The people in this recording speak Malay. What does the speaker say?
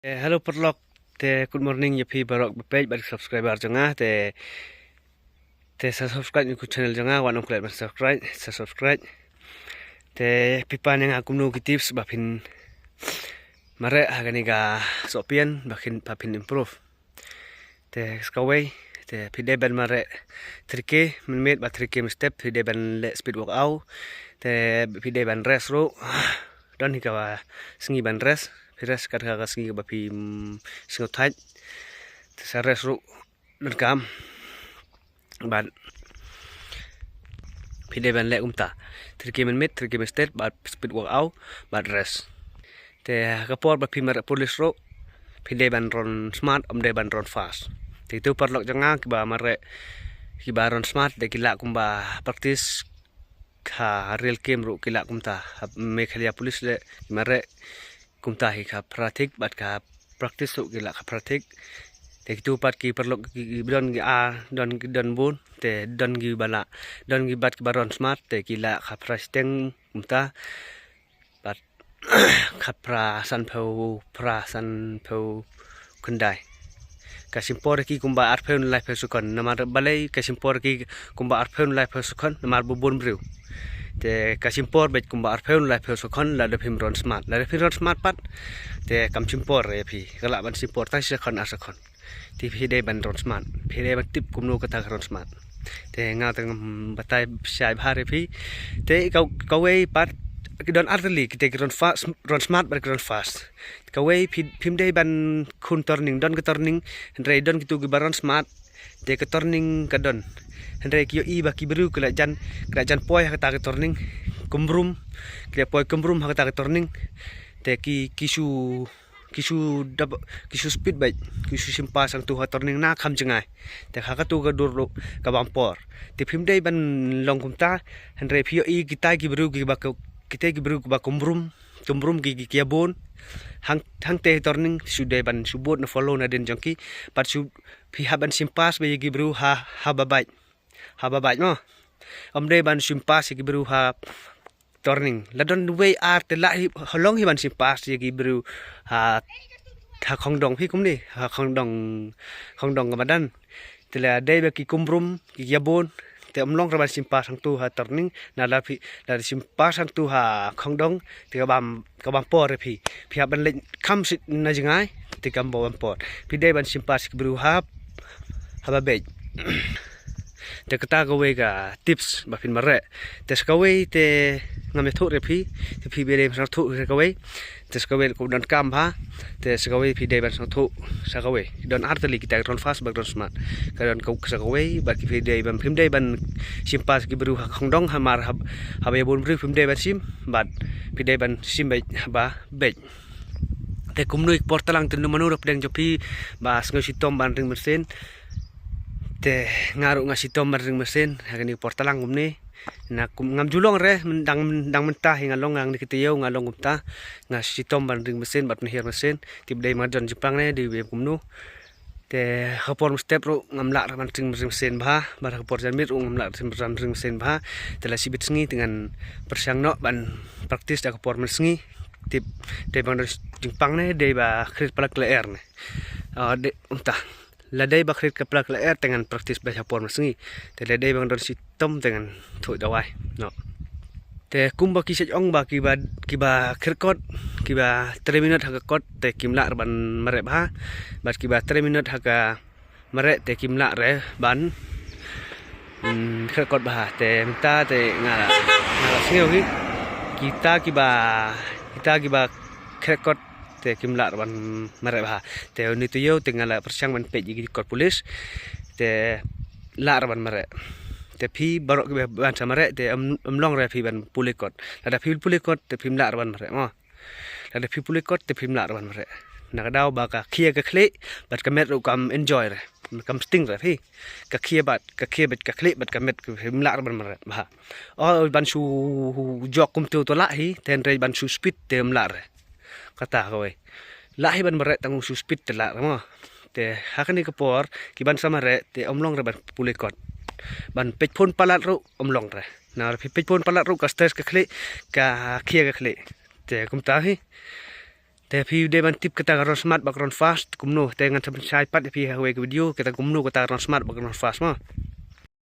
Hello Perlok, good morning ya pi barok page bar subscriber janga te subscribe ni ku channel janga wan klet bar subscribe te pipan yang aku nu tips bapin mare hagani ga sopian bapin improve te skaway te pide ban mare trike minute ba trike step pide ban let speed walk out te pide ban rest ro don hikawa sengi ban rest Pires kadang sengi bapi sengot tight tesares ru dan kam ban pide ban le umta 3 minute 3 minute bat speed walk out bat rest te kapor bapi mer police ru pide ban ron smart de ban ron fast itu perlok janga kiba mare kiba ron smart de kila kumba practice ka real game ru kila kumta me khalia police le mare kumta hi ka pratik bat ka practice su gila ka pratik te kitu pat ki perlu don gi a don bun te don gi bala don gi bat ki baron smart te gila ka prasteng kumta bat ka pra san phau kundai kasimpor ki kumba arpheun life sukon namar balai kasimpor ki kumba arpheun life sukon namar bubun brew te kasimpor bet kumba arpheun life sukon la de ron smart la de ron smart pat te kam simpor ya pi kala ban simpor ta sekon asakon ti pi de ban ron smart pi de ban tip kumnu kata ron smart te nga teng batai sai bhare pi te kawai pat don arteli kita ron smart bar ron fast kawai pim de ban kun turning don ke turning ndre don kitu baron smart te ke turning ka don ndre kyo I baki beru kala jan poi kata ke turning kumbrum kle poi kumbrum kata ke turning te kisu speed bike kisu simpa sang tu turning na kham jangai te kha ka tu ka dur ka bampor te phim dei ban long kumta ndre phio I kita ki beru ki ba kita ki beru ba kumbrum ki kiabon hang te turning sude ban subot na follow na den jangki pat su phi haban simpas be ki beru ha babai no omde ban simpas ki beru ha turning ladon way art la holong hi ban simpas ki beru ha khongdong phi kum ni ha khongdong kamadan tela dei be ki kumbrum ki yabon te omlong raban simpas sang tu ha turning na la simpas sang tu ha khongdong te ka bam por phi ban le kham sit na jingai te kam bo bam por phi dei ban simpas ki beru ha babai te kata gawe ga tips bapin mare te skawe te ngame thu repi te phi bere sa thu gawe te skawe ko don kam ha te skawe phi de ban sa thu skawe don arteli kita ron fast bak ron smart ka don ko skawe ba ki phi de ban phim de ban simpas ki bru khongdong hamar ha be bon bru phim de ban sim bat phi de ban sim ba be te kumnu ik portalang tu manu rop deng jopi ba sngo sitom ban ring mesin te ngaru ngasi tomar ring mesin hagani portalang umni na ngam julong re dang mentah ngalong ang dikitiyo ngalong umta ngasi tomar ring mesin bat nihir mesin tib dai marjon jepang ne di kumnu te khapor step ro ngamla ring mesin ba bar khapor jamit ngamla ring mesin ba tela sibit sengi dengan persang no ban praktis da khapor mesingi tip dai bang jepang ne dai ba khrit palak leer ne de umta ladai bakrit keplak leer dengan praktis baca por mesingi te ladai bang don sitom dengan thu dawai no te kumba ki sejong ba kiba khirkot kiba 3 minute hakakot te kimla ban mare ba bat kiba 3 minute haka mare te kimla re ban khirkot ba te minta te ngala singeu ki kita kiba khirkot te kimla ban mare ba te ni tu yo tingala persang ban pe gi kor polis te la ban mare te phi barok ban samare te amlong re phi ban pulikot ada phi pulikot te phim la ban mare mo ada phi pulikot te phim la ban mare na dau ba ka khia ka khle bat ka met ru kam enjoy re kam sting re phi ka khia bat ka khle bat ka met phim la ban mare ba o ban su jok kum tu to la hi ten re ban su speed te am la re kata kowe lahi ban mare tangu suspit tela mo te hakani kapor ki ban samare te omlong re ban pulikot ban pechpon palat ru omlong re na pechpon palat ru ka stress ka khle ka khia ka khle te kumta hi แต่พี่ได้บันทิปkita ron smart bak ron fast kumno te ngan sam chai patพี่ha we video kita kumno kita ron smart bak ron fast ma